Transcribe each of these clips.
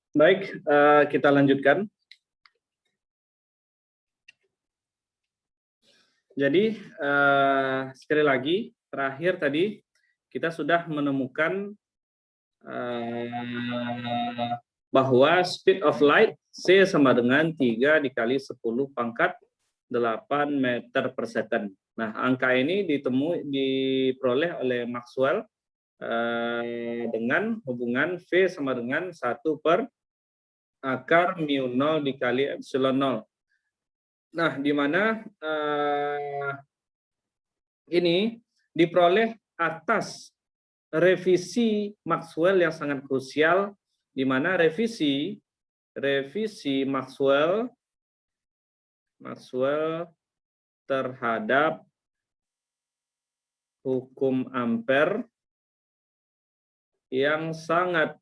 Baik, kita lanjutkan. Jadi, sekali lagi, terakhir tadi kita sudah menemukan bahwa speed of light C sama dengan 3 dikali 10 pangkat 8 meter per second. Nah, angka ini diperoleh oleh Maxwell dengan hubungan V sama dengan 1 per akar mu 0 dikali epsilon 0. Nah, di mana ini diperoleh atas revisi Maxwell yang sangat krusial, di mana revisi Maxwell terhadap hukum Ampere yang sangat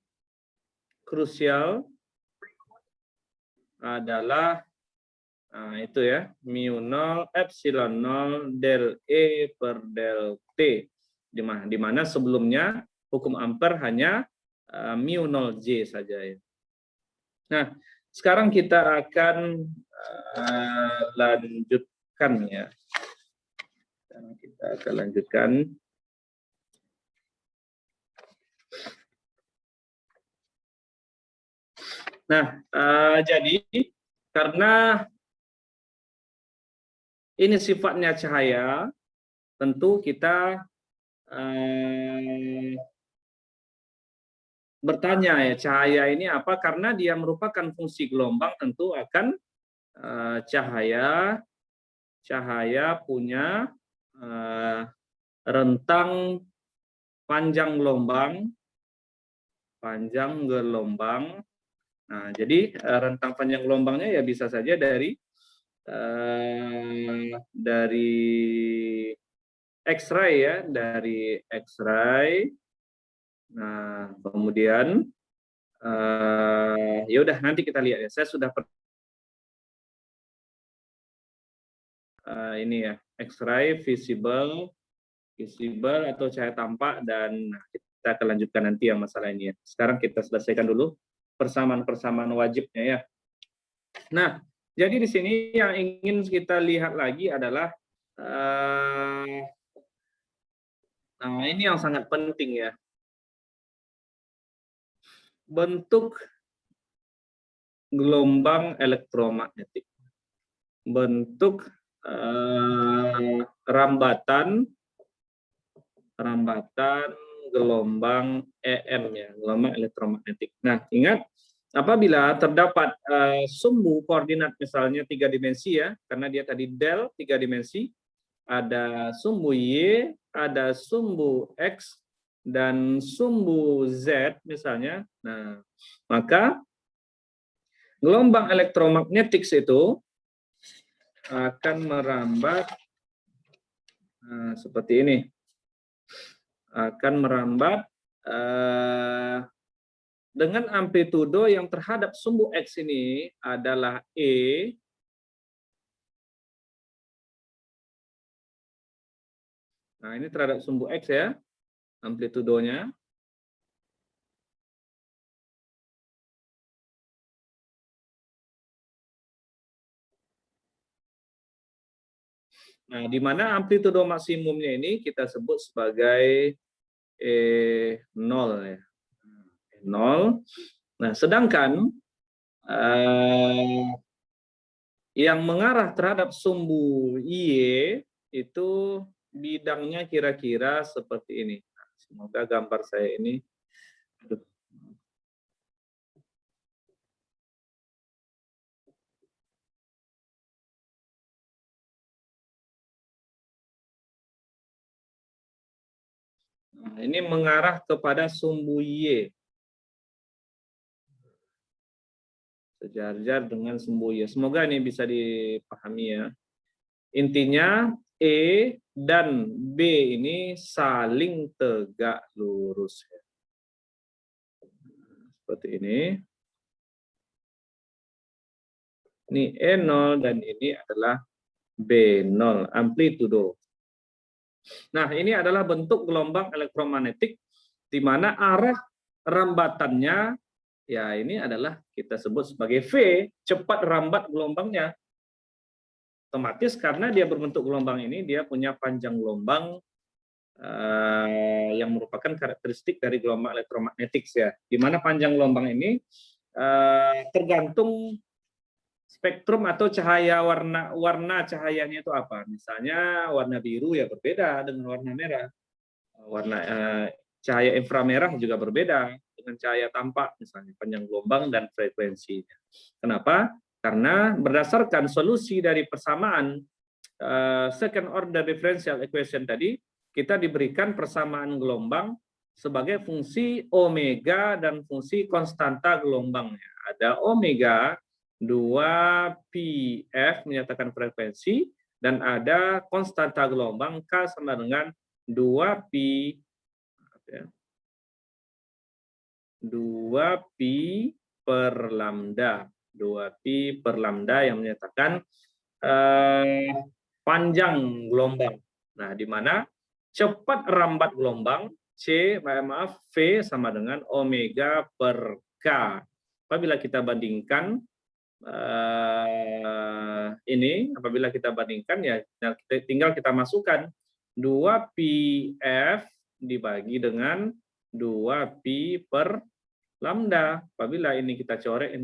krusial adalah itu ya, mu 0 epsilon 0 del E per del T, di mana sebelumnya hukum Ampere hanya mu 0 J saja ya. Nah, sekarang kita akan lanjutkan ya. Kita akan lanjutkan. Nah, jadi karena ini sifatnya cahaya, tentu kita bertanya ya, cahaya ini apa? Karena dia merupakan fungsi gelombang, tentu akan cahaya punya rentang panjang gelombang. Nah, jadi rentang panjang gelombangnya ya bisa saja dari X-ray ya, dari X-ray. Nah, kemudian ya udah nanti kita lihat ya. Saya sudah ini ya, X-ray, visible atau cahaya tampak, dan kita akan lanjutkan nanti yang masalah ini ya. Sekarang kita selesaikan dulu persamaan wajibnya ya. Nah, jadi di sini yang ingin kita lihat lagi adalah nah ini yang sangat penting ya. Bentuk gelombang elektromagnetik. Bentuk rambatan gelombang EM ya, gelombang elektromagnetik. Nah, ingat apabila terdapat sumbu koordinat misalnya 3 dimensi ya, karena dia tadi del 3 dimensi, ada sumbu Y, ada sumbu X, dan sumbu Z misalnya. Nah, maka gelombang elektromagnetik itu akan merambat seperti ini. Akan merambat dengan amplitudo yang terhadap sumbu X ini adalah E. Nah, ini terhadap sumbu X ya, amplitudonya. Nah, di mana amplitudo maksimumnya ini kita sebut sebagai E0 ya. E0. Nah, sedangkan yang mengarah terhadap sumbu Y itu bidangnya kira-kira seperti ini. Nah, semoga gambar saya ini. Nah, ini mengarah kepada sumbu Y. Sejajar dengan sumbu Y. Semoga ini bisa dipahami ya. Intinya E dan B ini saling tegak lurus. Seperti ini. Ini E0 dan ini adalah B0, amplitudo. Nah, ini adalah bentuk gelombang elektromagnetik di mana arah rambatannya ya ini adalah kita sebut sebagai V, cepat rambat gelombangnya. Otomatis karena dia berbentuk gelombang ini, dia punya panjang gelombang yang merupakan karakteristik dari gelombang elektromagnetik ya. Di mana panjang gelombang ini tergantung spektrum atau cahaya warna cahayanya itu apa. Misalnya warna biru ya berbeda dengan warna merah. Warna cahaya inframerah juga berbeda dengan cahaya tampak, misalnya panjang gelombang dan frekuensinya. Kenapa? Karena berdasarkan solusi dari persamaan second order differential equation tadi, kita diberikan persamaan gelombang sebagai fungsi omega dan fungsi konstanta gelombangnya. Ada omega 2πf menyatakan frekuensi, dan ada konstanta gelombang K sama dengan 2pi 2pi per lambda. 2pi per lambda yang menyatakan panjang gelombang. Nah, di mana cepat rambat gelombang V sama dengan omega per K. Apabila kita bandingkan apabila kita bandingkan ya tinggal kita masukkan 2πf dibagi dengan 2pi per lambda. Apabila ini kita coret,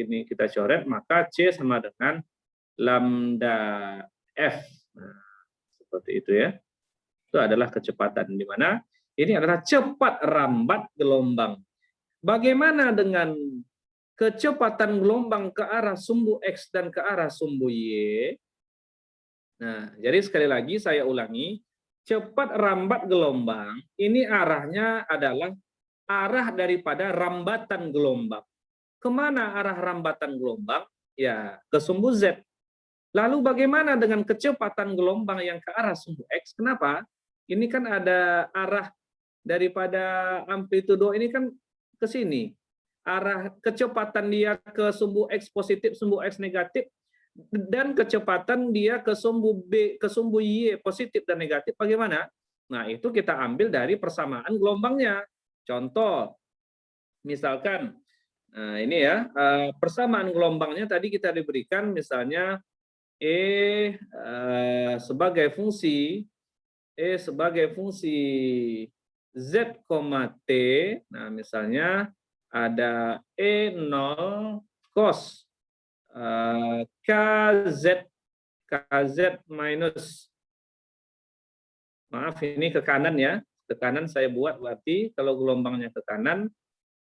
ini kita coret, maka C sama dengan lambda F. Nah, seperti itu ya. Itu adalah kecepatan, di mana ini adalah cepat rambat gelombang. Bagaimana dengan kecepatan gelombang ke arah sumbu X dan ke arah sumbu Y? Nah, jadi sekali lagi saya ulangi, cepat rambat gelombang ini arahnya adalah arah daripada rambatan gelombang. Kemana arah rambatan gelombang? Ya, ke sumbu Z. Lalu bagaimana dengan kecepatan gelombang yang ke arah sumbu X? Kenapa? Ini kan ada arah daripada amplitudo ini kan ke sini. Arah kecepatan dia ke sumbu X positif, sumbu X negatif, dan kecepatan dia ke sumbu B, ke sumbu Y positif dan negatif bagaimana? Nah, itu kita ambil dari persamaan gelombangnya. Contoh, misalkan, nah ini ya, persamaan gelombangnya tadi kita diberikan misalnya sebagai fungsi Z, T. Nah, misalnya ada E0 cos KZ minus, maaf ini ke kanan ya, ke kanan saya buat, berarti kalau gelombangnya ke kanan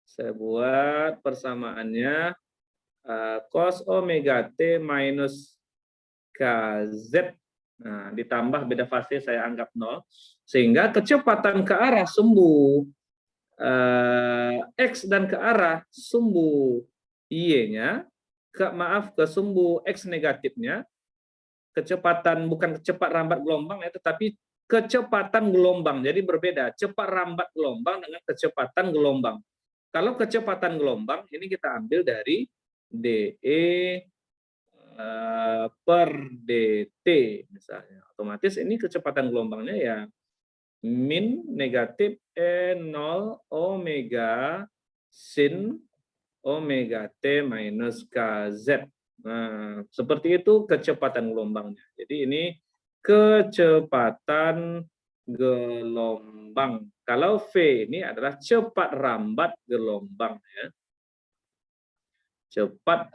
saya buat persamaannya cos omega T minus KZ. Nah, ditambah beda fase saya anggap 0, sehingga kecepatan ke arah sumbu X dan ke arah sumbu Y-nya, ke sumbu X negatifnya, kecepatan bukan cepat rambat gelombang ya, tetapi kecepatan gelombang. Jadi berbeda, cepat rambat gelombang dengan kecepatan gelombang. Kalau kecepatan gelombang ini kita ambil dari dE per dt misalnya. Otomatis ini kecepatan gelombangnya ya min negatif E0 omega sin omega T minus KZ. Nah, seperti itu kecepatan gelombangnya. Jadi ini kecepatan gelombang. Kalau V ini adalah cepat rambat gelombang ya. Cepat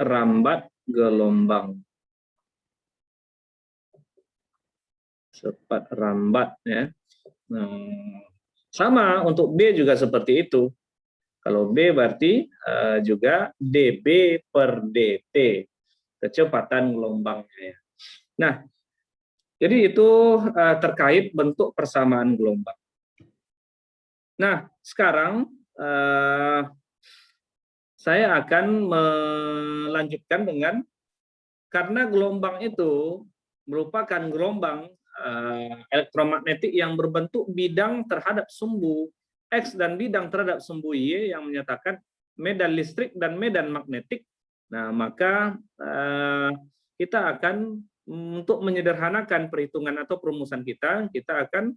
rambat gelombang. Cepat rambat ya. Nah, sama untuk B juga seperti itu. Kalau B berarti juga dB per dt, kecepatan gelombangnya ya. Nah, jadi itu terkait bentuk persamaan gelombang. Nah, sekarang saya akan melanjutkan dengan, karena gelombang itu merupakan gelombang elektromagnetik yang berbentuk bidang terhadap sumbu X dan bidang terhadap sumbu Y yang menyatakan medan listrik dan medan magnetik. Nah, maka kita akan untuk menyederhanakan perhitungan atau perumusan kita akan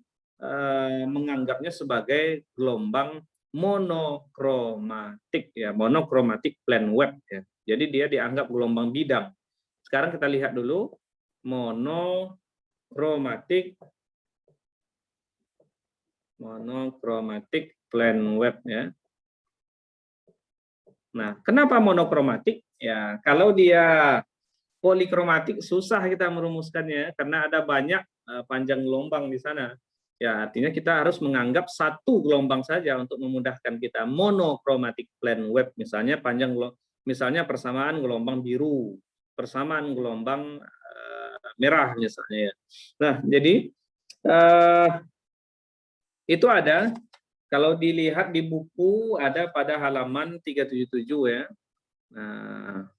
menganggapnya sebagai gelombang monokromatik ya, monokromatik plane wave ya. Jadi dia dianggap gelombang bidang. Sekarang kita lihat dulu monokromatik plane wave ya. Nah, kenapa monokromatik? Ya, kalau dia polikromatik susah kita merumuskannya karena ada banyak panjang gelombang di sana. Ya, artinya kita harus menganggap satu gelombang saja untuk memudahkan kita. Monokromatik plane wave misalnya misalnya persamaan gelombang biru, persamaan gelombang merah misalnya. Nah, jadi itu ada kalau dilihat di buku ada pada halaman 377 ya. Nah,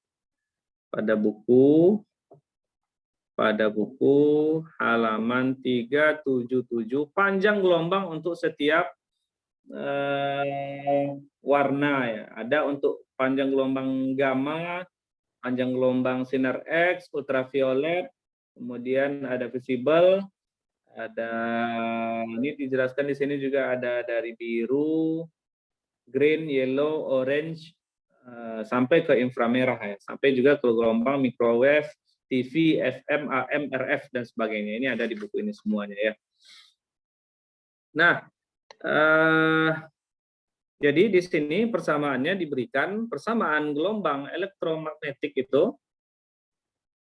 pada buku halaman 377 panjang gelombang untuk setiap warna ya. Ada untuk panjang gelombang gamma, panjang gelombang sinar X, ultraviolet, kemudian ada visible, ada ini dijelaskan di sini juga ada dari biru, green, yellow, orange, sampai ke inframerah ya, sampai juga ke gelombang microwave, TV, FM, AM, RF dan sebagainya. Ini ada di buku ini semuanya ya. Nah, jadi di sini persamaannya diberikan persamaan gelombang elektromagnetik itu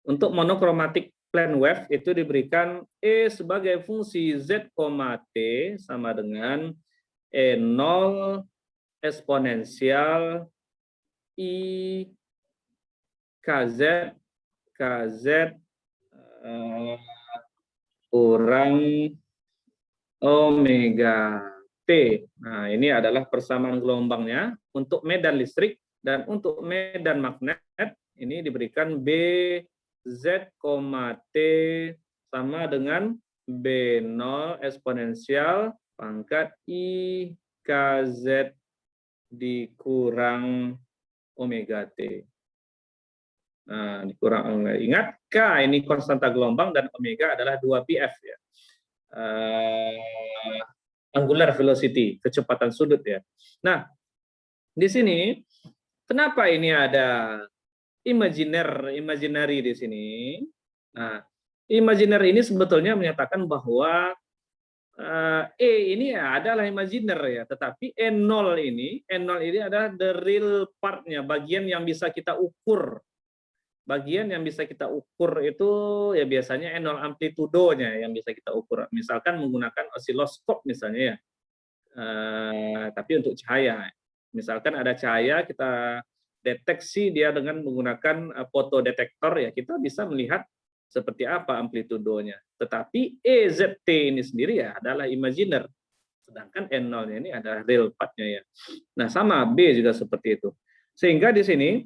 untuk monokromatik plane wave itu diberikan E sebagai fungsi Z, T sama dengan E0 eksponensial I KZ kurang omega T. Nah, ini adalah persamaan gelombangnya untuk medan listrik dan untuk medan magnet ini diberikan B Z, T sama dengan B0 eksponensial pangkat I KZ dikurang omega T. Nah, dikurang omega. Ingat, K ini konstanta gelombang dan omega adalah 2πf ya. Angular velocity, kecepatan sudut ya. Nah, di sini kenapa ini ada imaginary di sini? Nah, imaginary ini sebetulnya menyatakan bahwa E ini ya adalah imajiner ya, tetapi E0 ini adalah the real part-nya, bagian yang bisa kita ukur. Bagian yang bisa kita ukur itu ya biasanya E0 amplitudonya yang bisa kita ukur. Misalkan menggunakan osiloskop misalnya ya, tapi untuk cahaya. Misalkan ada cahaya, kita deteksi dia dengan menggunakan fotodetektor ya, kita bisa melihat seperti apa amplitudonya. Tetapi EZT ini sendiri ya adalah imaginer, sedangkan N0-nya ini adalah real part-nya ya. Nah, sama B juga seperti itu. Sehingga di sini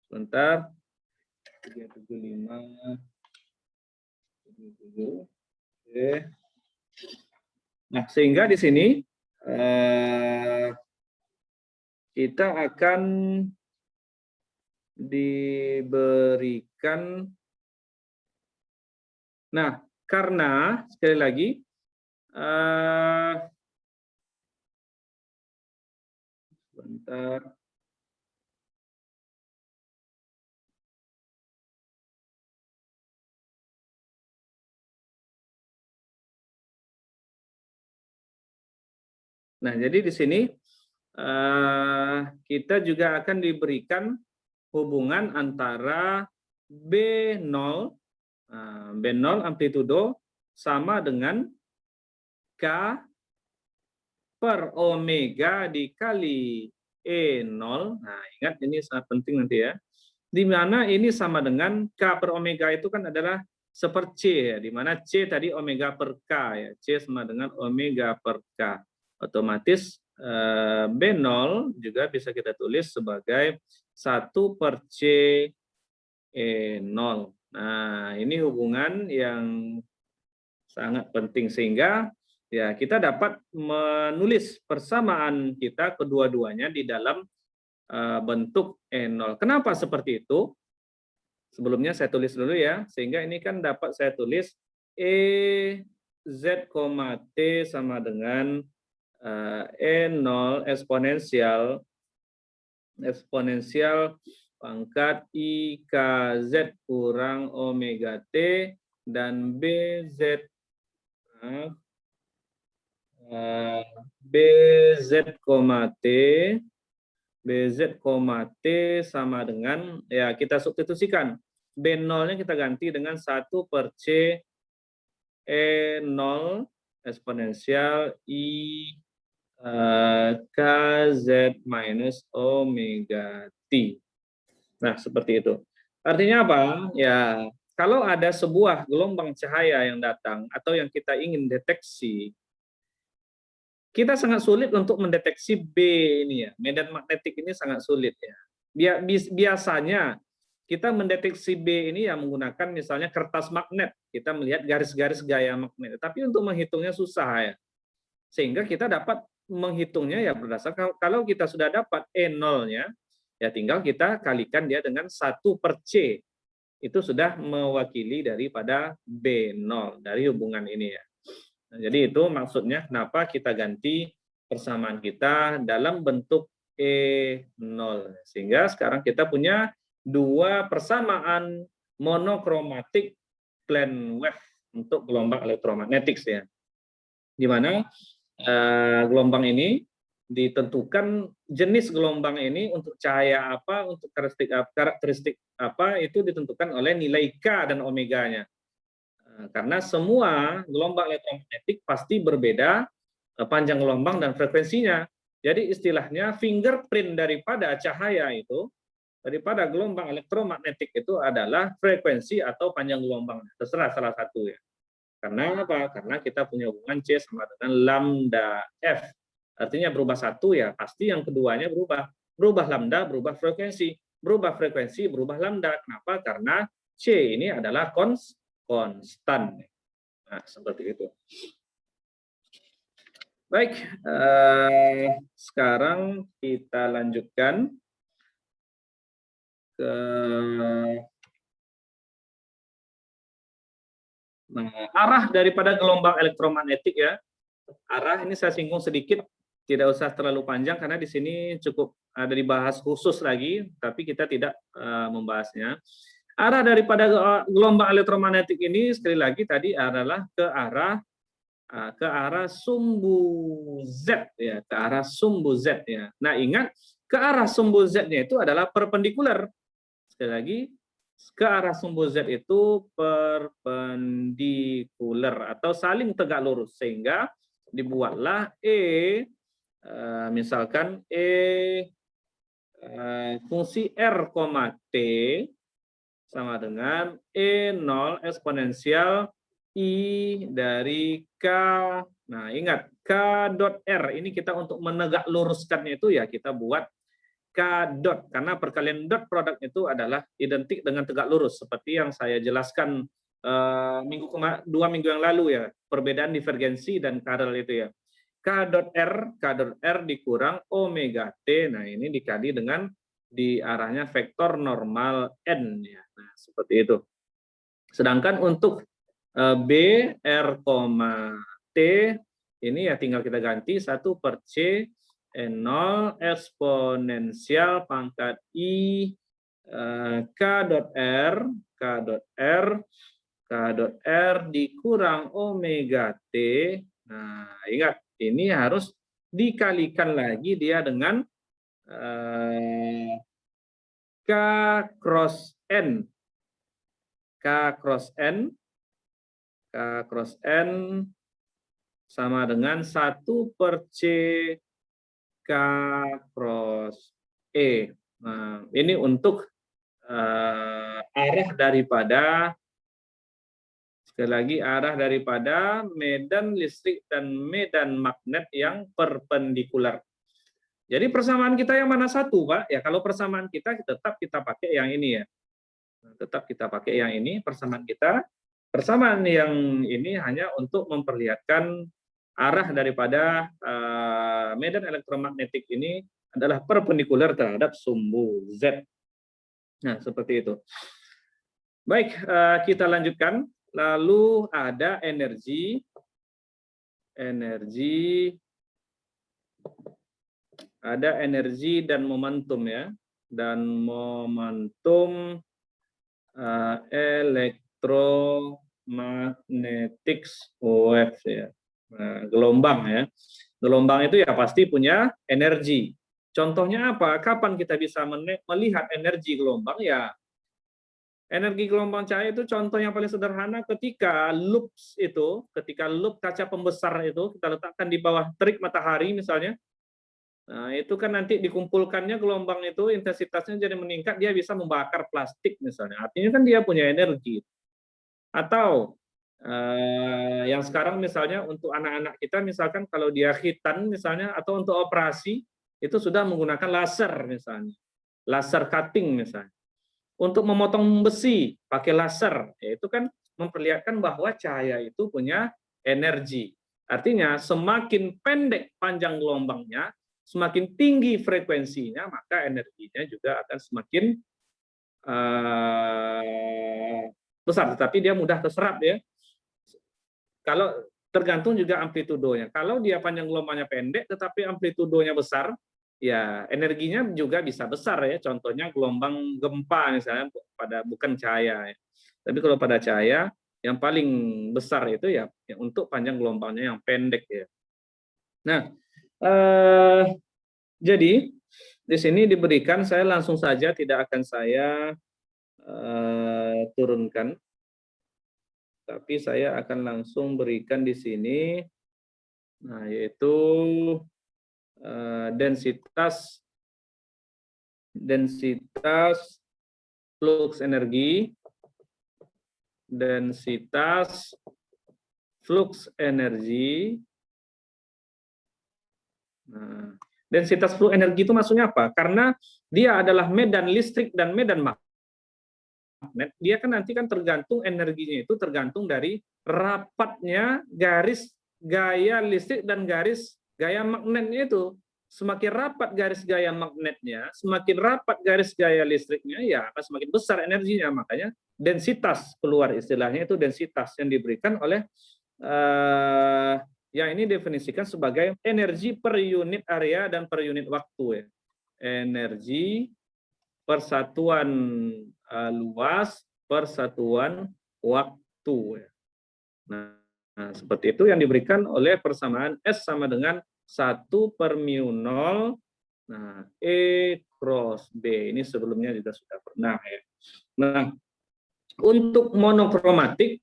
sebentar 375 Oke. Nah, sehingga di sini kita akan diberikan, nah karena sekali lagi sebentar, nah jadi di sini kita juga akan diberikan hubungan antara B0 amplitudo sama dengan K per omega dikali E0. Nah, ingat ini sangat penting nanti ya. Di mana ini sama dengan K per omega itu kan adalah seper C ya, di mana C tadi omega per K ya. C sama dengan omega per K. Otomatis B0 juga bisa kita tulis sebagai 1 per C E0. Nah, ini hubungan yang sangat penting sehingga ya kita dapat menulis persamaan kita kedua-duanya di dalam bentuk E0. Kenapa seperti itu? Sebelumnya saya tulis dulu ya, sehingga ini kan dapat saya tulis E Z, T sama dengan E0 eksponensial pangkat IKZ kurang omega T dan BZ T sama dengan, ya kita substitusikan. B0-nya kita ganti dengan 1/C E0 eksponensial KZ minus omega T. Nah, seperti itu. Artinya apa? Ya, kalau ada sebuah gelombang cahaya yang datang atau yang kita ingin deteksi, kita sangat sulit untuk mendeteksi B ini ya. Medan magnetik ini sangat sulit ya. Biasanya kita mendeteksi B ini yang menggunakan misalnya kertas magnet. Kita melihat garis-garis gaya magnet. Tapi untuk menghitungnya susah ya. Sehingga kita dapat menghitungnya ya berdasarkan kalau kita sudah dapat E0-nya, ya tinggal kita kalikan dia dengan 1/C. Itu sudah mewakili daripada B0 dari hubungan ini ya. Nah, jadi itu maksudnya kenapa kita ganti persamaan kita dalam bentuk E0. Sehingga sekarang kita punya dua persamaan monokromatik plane wave untuk gelombang elektromagnetik ya. Di mana gelombang ini ditentukan jenis gelombang ini untuk cahaya apa, untuk karakteristik apa itu ditentukan oleh nilai K dan omeganya. Karena semua gelombang elektromagnetik pasti berbeda panjang gelombang dan frekuensinya. Jadi istilahnya fingerprint daripada cahaya itu, daripada gelombang elektromagnetik itu adalah frekuensi atau panjang gelombang. Terserah salah satu ya. Karena apa? Karena kita punya hubungan C sama dengan lambda F. Artinya berubah satu ya, pasti yang keduanya berubah. Berubah lambda, berubah frekuensi. Berubah frekuensi, berubah lambda. Kenapa? Karena C ini adalah konstan. Nah, seperti itu. Baik, sekarang kita lanjutkan ke arah daripada gelombang elektromagnetik ya. Arah ini saya singgung sedikit, tidak usah terlalu panjang karena di sini cukup ada dibahas khusus lagi, tapi kita tidak membahasnya. Arah daripada gelombang elektromagnetik ini sekali lagi tadi adalah ke arah sumbu Z ya, ke arah sumbu Z ya. Nah, ingat ke arah sumbu Z-nya itu adalah perpendikular. Sekali lagi, ke arah sumbu Z itu perpendikular atau saling tegak lurus sehingga dibuatlah misalkan fungsi R, T sama dengan E0 eksponensial I dari K. Nah, ingat K dot R ini kita untuk menegak luruskannya itu ya kita buat K dot karena perkalian dot produk itu adalah identik dengan tegak lurus seperti yang saya jelaskan 2 minggu yang lalu ya, perbedaan divergensi dan Carrel itu ya. K dot R dikurang omega T. Nah, ini dikali dengan di arahnya vektor normal N ya. Nah, seperti itu. Sedangkan untuk B, R, T ini ya tinggal kita ganti 1/C N0 eksponensial pangkat I K dot R dikurang omega T. Nah, ingat ini harus dikalikan lagi dia dengan K cross N. K cross N sama dengan 1/C K cross E. Nah, ini untuk arah daripada sekali lagi arah daripada medan listrik dan medan magnet yang perpendikular. Jadi persamaan kita yang mana satu, Pak? Ya kalau persamaan kita tetap kita pakai yang ini ya. Tetap kita pakai yang ini persamaan kita. Persamaan yang ini hanya untuk memperlihatkan arah daripada medan elektromagnetik ini adalah perpendikular terhadap sumbu Z. Nah, seperti itu. Baik, kita lanjutkan. lalu ada energi dan momentum ya, dan momentum electromagnetic waves ya. Nah, gelombang ya. Gelombang itu ya pasti punya energi. Contohnya apa? Kapan kita bisa melihat energi gelombang? Ya, energi gelombang cahaya itu contoh yang paling sederhana ketika loop kaca pembesar itu kita letakkan di bawah terik matahari misalnya. Nah, itu kan nanti dikumpulkannya gelombang itu intensitasnya jadi meningkat, dia bisa membakar plastik misalnya. Artinya kan dia punya energi. Atau yang sekarang misalnya untuk anak-anak kita misalkan kalau dia khitan misalnya atau untuk operasi itu sudah menggunakan laser misalnya. Laser cutting misalnya. Untuk memotong besi pakai laser, itu kan memperlihatkan bahwa cahaya itu punya energi. Artinya semakin pendek panjang gelombangnya, semakin tinggi frekuensinya, maka energinya juga akan semakin besar, tetapi dia mudah terserap ya. Kalau tergantung juga amplitudonya. Kalau dia panjang gelombangnya pendek, tetapi amplitudonya besar, ya energinya juga bisa besar ya. Contohnya gelombang gempa misalnya bukan cahaya. Ya. Tapi kalau pada cahaya yang paling besar itu ya untuk panjang gelombangnya yang pendek ya. Nah, jadi di sini diberikan, saya langsung saja tidak akan saya turunkan, tapi saya akan langsung berikan di sini, nah yaitu densitas flux energi, Nah, densitas flux energi itu maksudnya apa? Karena dia adalah medan listrik dan medan magnet, dia kan nanti kan tergantung energinya itu tergantung dari rapatnya garis gaya listrik dan garis gaya magnetnya itu. Semakin rapat garis gaya magnetnya, semakin rapat garis gaya listriknya, ya akan semakin besar energinya. Makanya densitas keluar istilahnya itu densitas yang diberikan oleh yang ini definisikan sebagai energi per unit area dan per unit waktu ya. Energi persatuan luas persatuan waktu ya. Nah, seperti itu yang diberikan oleh persamaan S sama dengan 1 per mu 0 nah E cross B. Ini sebelumnya juga sudah pernah ya. Nah, untuk monokromatik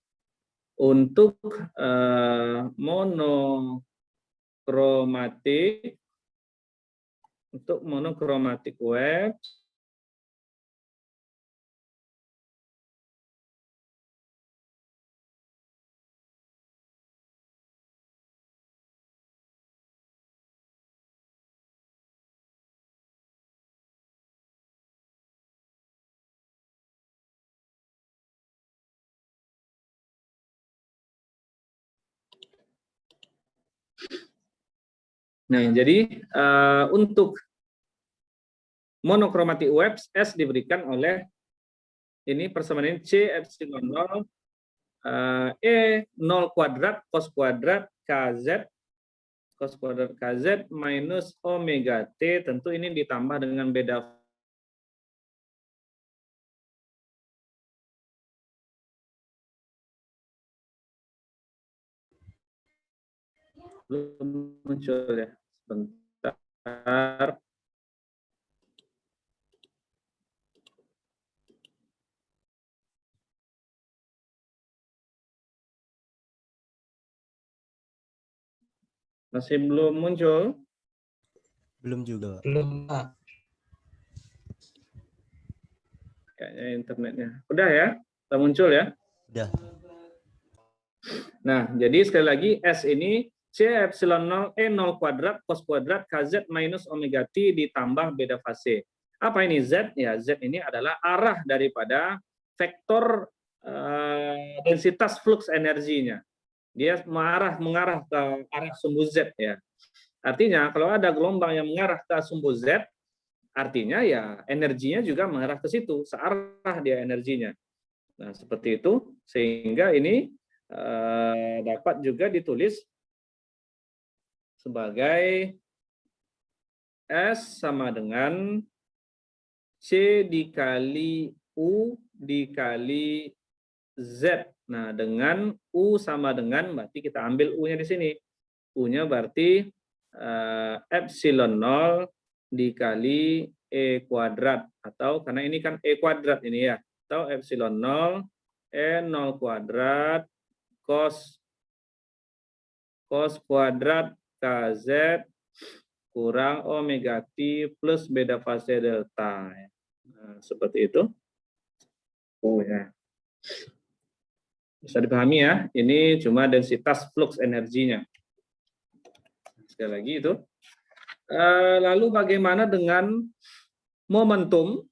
monokromatik web Nah, jadi untuk monokromatik webs S diberikan oleh ini persamaan C epsilon 0 E 0 kuadrat cos kuadrat KZ minus omega T, tentu ini ditambah dengan beda belum muncul ya, sebentar. Masih belum muncul? Belum juga. Belum, Pak. Kayaknya internetnya. Udah ya? Udah muncul ya? Udah. Nah, jadi sekali lagi S ini C epsilon 0 E 0 kuadrat cos kuadrat KZ minus omega T ditambah beda fase. Apa ini Z? Ya, Z ini adalah arah daripada vektor densitas flux energinya. Dia mengarah ke arah sumbu Z ya. Artinya kalau ada gelombang yang mengarah ke sumbu Z, artinya ya energinya juga mengarah ke situ, searah dia energinya. Nah, seperti itu, sehingga ini dapat juga ditulis sebagai S sama dengan C dikali U dikali Z. Nah, dengan U sama dengan, berarti kita ambil U-nya di sini. U-nya berarti epsilon 0 dikali E kuadrat. Atau karena ini kan E kuadrat ini ya. Atau epsilon 0 E0 kuadrat cos kuadrat KZ kurang omega T plus beta fase delta. Nah, seperti itu. Oh ya. Bisa dipahami ya, ini cuma densitas flux energinya. Sekali lagi itu. Lalu bagaimana dengan momentum?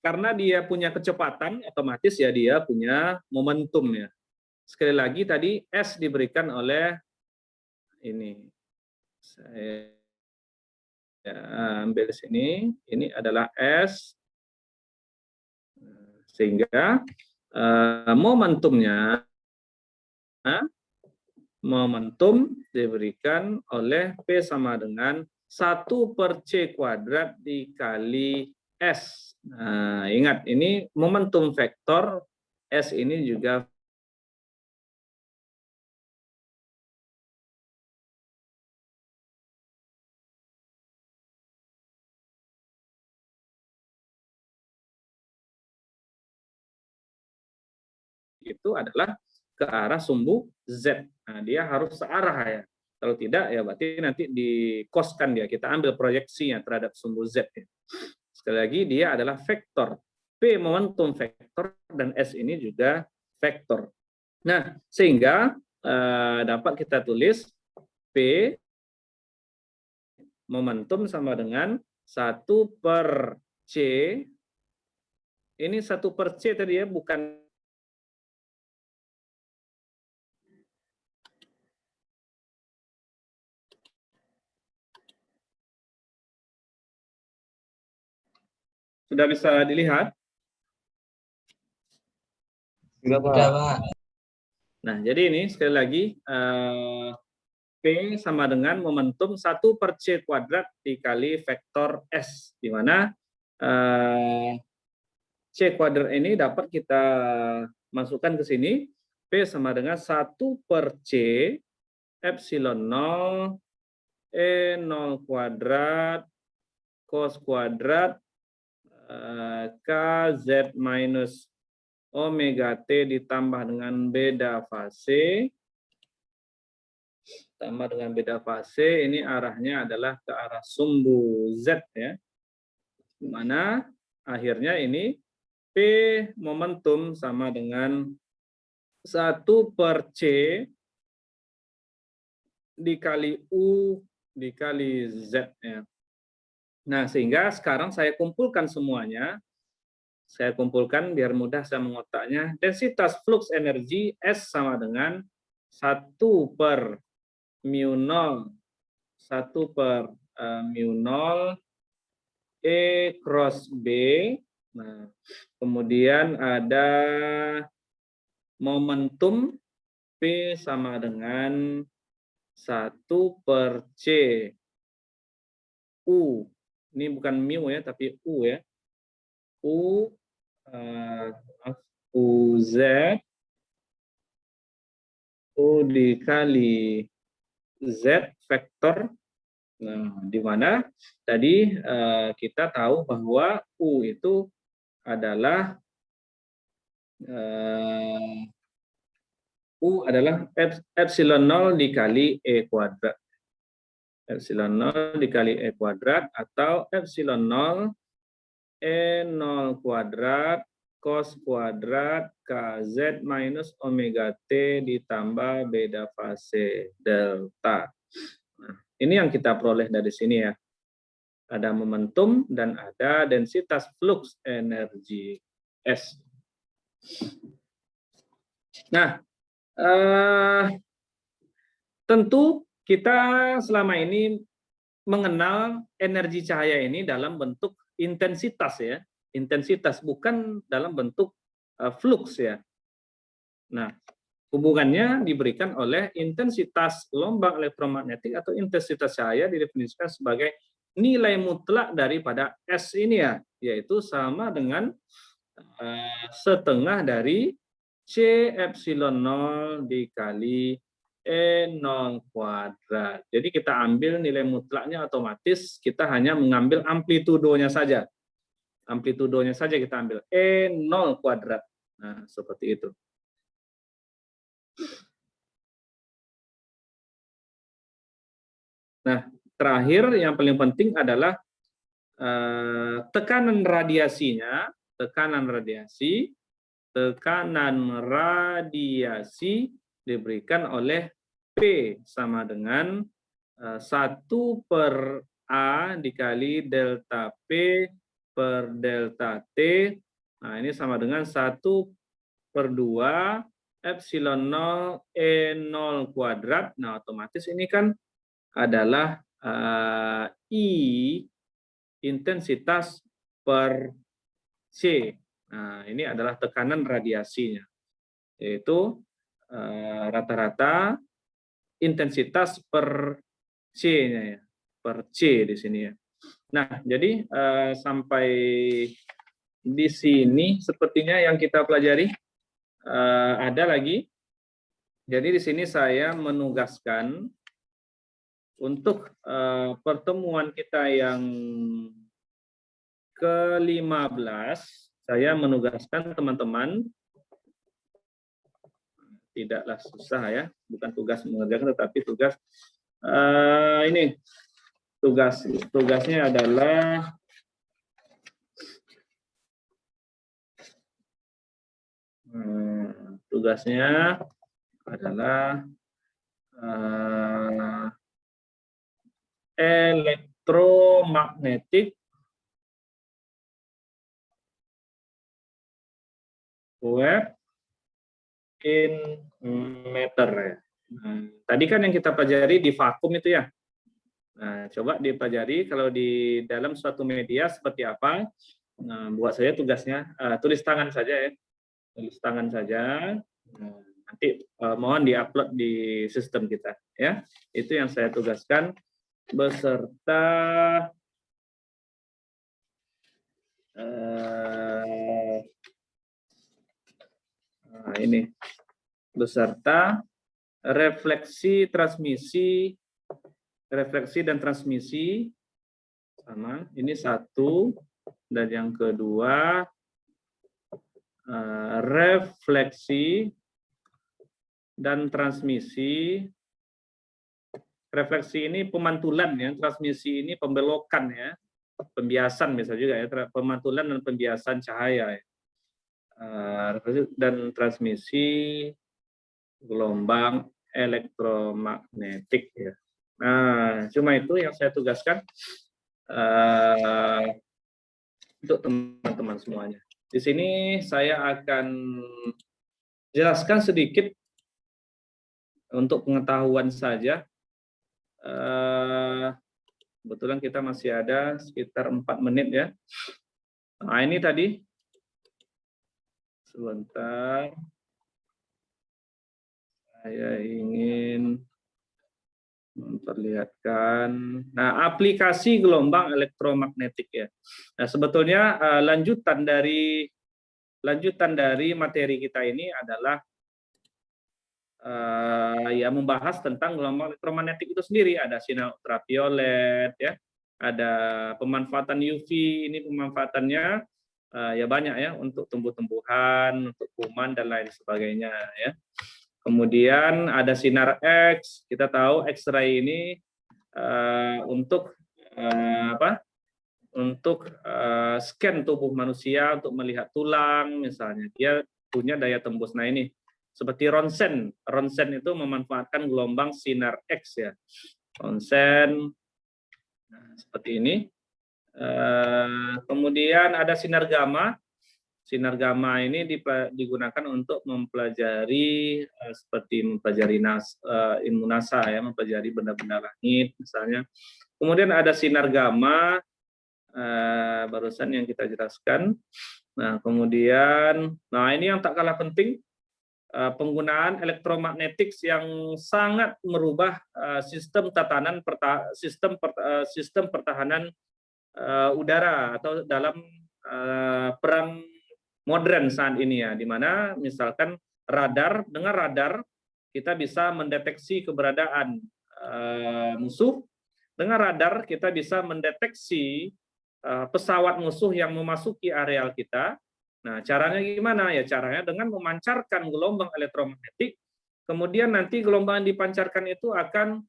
Karena dia punya kecepatan, otomatis ya dia punya momentum ya. Sekali lagi tadi S diberikan oleh ini. Saya ambil sini, ini adalah S, sehingga momentum diberikan oleh P sama dengan 1/C kuadrat dikali S. Nah, ingat ini momentum vektor, S ini juga itu adalah ke arah sumbu Z. Nah, dia harus searah ya. Kalau tidak ya berarti nanti dikoskan dia. Kita ambil proyeksinya terhadap sumbu Z. Ya. Sekali lagi dia adalah vektor. P momentum vektor dan S ini juga vektor. Nah, sehingga dapat kita tulis P momentum sama dengan 1/C. Ini 1/C tadi ya, bukan sudah bisa dilihat? Sudah, Pak. Nah, jadi ini sekali lagi P sama dengan momentum 1/C kuadrat dikali vektor S, di mana C kuadrat ini dapat kita masukkan ke sini. P sama dengan 1/C epsilon 0 E0 kuadrat cos kuadrat KZ minus omega T ditambah dengan beta fase. Tambah dengan beta fase, ini arahnya adalah ke arah sumbu Z ya. Di mana akhirnya ini P momentum sama dengan 1/C dikali U dikali Z ya. Nah, sehingga sekarang saya kumpulkan semuanya. Saya kumpulkan biar mudah saya mengotaknya. Densitas flux energi S sama dengan 1/mu0 1/mu0 E cross B. Nah, kemudian ada momentum P sama dengan 1/C U. Ini bukan mu ya, tapi U ya. UZ U dikali Z vektor. Nah, di mana tadi kita tahu bahwa U itu adalah epsilon 0 dikali E kuadrat. Epsilon 0 dikali E kuadrat atau epsilon 0 E0 kuadrat cos kuadrat KZ minus omega T ditambah beta fase delta. Nah, ini yang kita peroleh dari sini ya. Ada momentum dan ada densitas flux energi S. Nah, tentu kita selama ini mengenal energi cahaya ini dalam bentuk intensitas ya, intensitas bukan dalam bentuk flux ya. Nah, hubungannya diberikan oleh intensitas gelombang elektromagnetik atau intensitas cahaya didefinisikan sebagai nilai mutlak daripada S ini ya, yaitu sama dengan setengah dari C epsilon 0 dikali E0 kuadrat. Jadi kita ambil nilai mutlaknya, otomatis kita hanya mengambil amplitudonya saja. Amplitudonya saja kita ambil E0 kuadrat. Nah, seperti itu. Nah, terakhir yang paling penting adalah tekanan radiasinya, tekanan radiasi diberikan oleh P sama dengan 1 per A dikali delta P per delta T. Nah, ini sama dengan 1 per 2 epsilon 0 E0 kuadrat. Nah, otomatis ini kan adalah I intensitas per C. Nah, ini adalah tekanan radiasinya, yaitu rata-rata intensitas per C-nya ya, per C di sini ya. Nah, jadi sampai di sini sepertinya yang kita pelajari. Ada lagi. Jadi di sini saya menugaskan untuk pertemuan kita yang ke-15, saya menugaskan teman-teman, tidaklah susah ya, bukan tugas mengerjakan tetapi tugas ini tugasnya adalah elektromagnetik wave in matter ya. Nah, tadi kan yang kita pelajari di vakum itu ya. Nah, coba dipelajari kalau di dalam suatu media seperti apa. Nah, buat saya tugasnya tulis tangan saja ya. Tulis tangan saja. Nah, nanti mohon diupload di sistem kita ya. Itu yang saya tugaskan beserta ini beserta refleksi dan transmisi sama. Ini satu, dan yang kedua refleksi dan transmisi. Refleksi ini pemantulan ya, transmisi ini pembelokan ya, pembiasan bisa juga ya, pemantulan dan pembiasan cahaya ya. Dan transmisi gelombang elektromagnetik ya. Nah, cuma itu yang saya tugaskan untuk teman-teman semuanya. Di sini saya akan jelaskan sedikit untuk pengetahuan saja. Kebetulan kita masih ada sekitar 4 menit ya. Nah, ini tadi sebentar, saya ingin memperlihatkan. Nah, aplikasi gelombang elektromagnetik ya. Nah, sebetulnya lanjutan dari materi kita ini adalah ya membahas tentang gelombang elektromagnetik itu sendiri. Ada sinar ultraviolet ya, ada pemanfaatan UV. Ini pemanfaatannya ya banyak ya, untuk tumbuh-tumbuhan, untuk kuman dan lain sebagainya ya. Kemudian ada sinar X. Kita tahu X-ray ini untuk Untuk scan tubuh manusia, untuk melihat tulang misalnya, dia punya daya tembus. Nah, ini seperti ronsen. Ronsen itu memanfaatkan gelombang sinar X ya. Ronsen seperti ini. Kemudian ada sinar gamma. Sinar gamma ini digunakan untuk mempelajari seperti mempelajari ilmu NASA ya, mempelajari benda-benda langit misalnya. Kemudian ada sinar gamma barusan yang kita jelaskan. Nah, kemudian, nah ini yang tak kalah penting, penggunaan elektromagnetik yang sangat merubah sistem tatanan sistem pertahanan udara atau dalam perang modern saat ini ya, di mana misalkan dengan radar kita bisa mendeteksi keberadaan musuh, dengan radar kita bisa mendeteksi pesawat musuh yang memasuki areal kita. Nah, caranya gimana? Ya, caranya dengan memancarkan gelombang elektromagnetik, kemudian nanti gelombang yang dipancarkan itu akan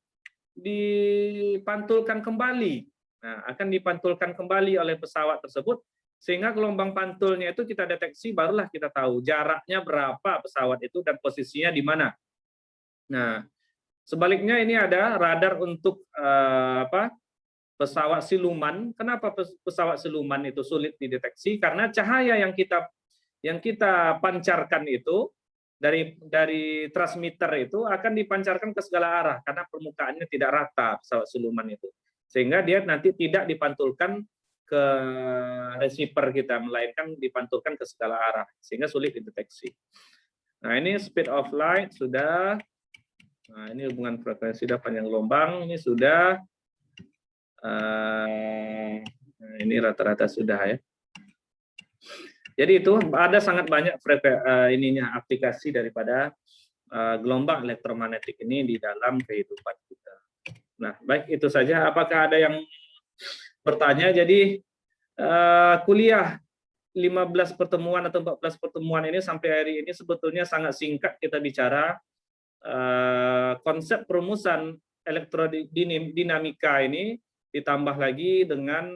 dipantulkan kembali. Nah, akan dipantulkan kembali oleh pesawat tersebut, sehingga gelombang pantulnya itu kita deteksi, barulah kita tahu jaraknya berapa pesawat itu dan posisinya di mana. Nah, sebaliknya ini ada radar untuk pesawat siluman. Kenapa pesawat siluman itu sulit dideteksi? Karena cahaya yang kita pancarkan itu dari transmitter itu akan dipancarkan ke segala arah karena permukaannya tidak rata pesawat siluman itu. Sehingga dia nanti tidak dipantulkan ke receiver kita, melainkan dipantulkan ke segala arah sehingga sulit dideteksi. Nah, ini speed of light sudah. Nah, ini hubungan frekuensi dan panjang gelombang ini sudah. Ini rata-rata sudah ya. Jadi itu ada sangat banyak aplikasi daripada gelombang elektromagnetik ini di dalam kehidupan kita. Nah, baik itu saja. Apakah ada yang bertanya? Jadi kuliah 15 pertemuan atau 14 pertemuan ini sampai hari ini sebetulnya sangat singkat kita bicara konsep perumusan elektrodinamika ini, ditambah lagi dengan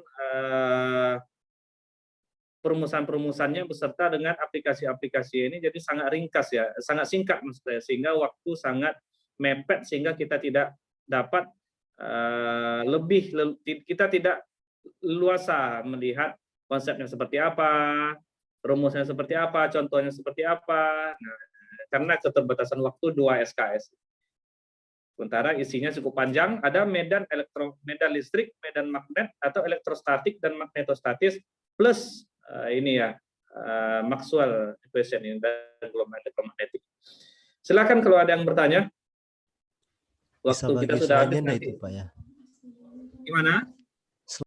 perumusan-perumusannya beserta dengan aplikasi-aplikasi ini, jadi sangat ringkas ya, sangat singkat maksudnya, sehingga waktu sangat mepet sehingga kita tidak dapat kita tidak luasa melihat konsepnya seperti apa, rumusnya seperti apa, contohnya seperti apa. Nah, karena keterbatasan waktu 2 SKS. Sementara isinya cukup panjang, ada medan listrik, medan magnet atau elektrostatik dan magnetostatis plus ini ya Maxwell equation ini dan gelombang elektromagnetik. Silakan kalau ada yang bertanya. Waktu kita sudah habis nanti. Itu, Pak, ya. Gimana?